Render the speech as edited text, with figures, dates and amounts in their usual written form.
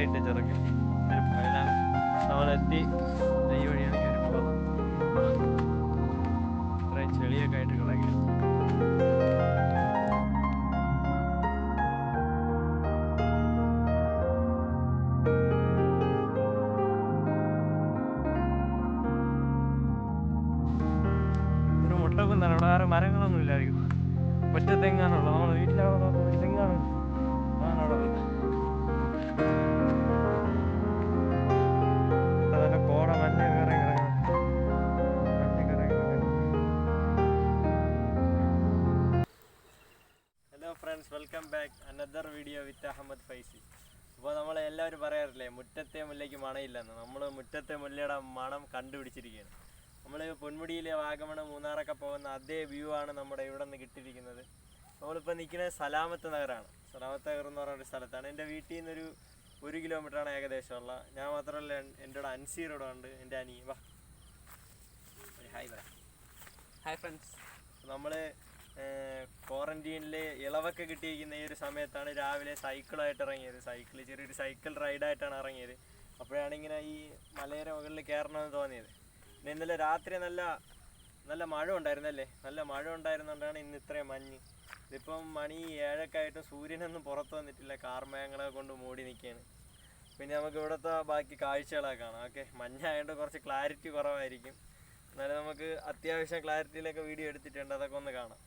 വഴിയിട്ട് ചെറുക്ക് എല്ലാം നമ്മളെത്തി. ഈ വഴിയാണ് കയറി പോകുന്നത്. ഇത്രയും ചെളിയൊക്കെ ആയിട്ട് കിടക്കുക. ഇതൊരു മുട്ടക്കുന്നാണ്. ഇവിടെ വേറെ മരങ്ങളൊന്നും ഇല്ലായിരിക്കും. ഒറ്റ തെങ്ങാണുള്ളത്. നമ്മുടെ വീട്ടിലാവുന്ന ഒരു തെങ്ങാണ് അവിടെ. നല്ല കോട മഞ്ഞ കയറി കിടക്കണം. Hello friends, welcome back another video with Ahammed Faizy. അപ്പോൾ നമ്മളെല്ലാവരും പറയാറില്ലേ മുറ്റത്തെ മുല്ലയ്ക്ക് മണമില്ലെന്ന്. നമ്മൾ മുറ്റത്തെ മുല്ലയുടെ മണം കണ്ടുപിടിച്ചിരിക്കുകയാണ്. നമ്മൾ പൊന്മുടിയിലെ വാഗമൺ മൂന്നാറൊക്കെ പോകുന്ന അതേ വ്യൂ ആണ് നമ്മുടെ ഇവിടെ നിന്ന് കിട്ടിയിരിക്കുന്നത്. നമ്മളിപ്പോൾ നിൽക്കുന്നത് സലാമത്ത് നഗറാണ്. സലാമത്ത് നഗർ എന്ന് പറയുന്ന ഒരു സ്ഥലത്താണ്. എൻ്റെ വീട്ടിൽ നിന്നൊരു 1 കിലോമീറ്ററാണ് ഏകദേശമുള്ള. ഞാൻ മാത്രമല്ല, എൻ്റെ കൂടെ അൻസീറോടെ ഉണ്ട്, എൻ്റെ അനി. വാ, ഹായ് പറയാം. Hi friends. നമ്മൾ ക്വാറന്റീനിൽ ഇളവൊക്കെ കിട്ടിയിരിക്കുന്ന ഈ ഒരു സമയത്താണ് രാവിലെ സൈക്കിളായിട്ട് ഇറങ്ങിയത്. ചെറിയൊരു സൈക്കിൾ റൈഡായിട്ടാണ് ഇറങ്ങിയത്. അപ്പോഴാണ് ഇങ്ങനെ ഈ മലയുടെ മുകളിൽ കയറണമെന്ന് തോന്നിയത്. പിന്നെ ഇന്നലെ രാത്രി നല്ല മഴ ഉണ്ടായിരുന്നല്ലേ. നല്ല മഴ ഉണ്ടായിരുന്നുകൊണ്ടാണ് ഇന്ന് ഇത്രയും മഞ്ഞ്. ഇതിപ്പം മണി 7 ആയിട്ടും സൂര്യനൊന്നും പുറത്ത് വന്നിട്ടില്ല. കാർമേഘങ്ങളെ കൊണ്ട് മൂടി നിൽക്കുകയാണ്. പിന്നെ നമുക്ക് ഇവിടുത്തെ ബാക്കി കാഴ്ചകളൊക്കെ കാണാം. ഓക്കെ, മഞ്ഞായതുകൊണ്ട് കുറച്ച് ക്ലാരിറ്റി കുറവായിരിക്കും. എന്നാലും നമുക്ക് അത്യാവശ്യം ക്ലാരിറ്റിയിലൊക്കെ വീഡിയോ എടുത്തിട്ടുണ്ട്. അതൊക്കെ ഒന്ന് കാണാം.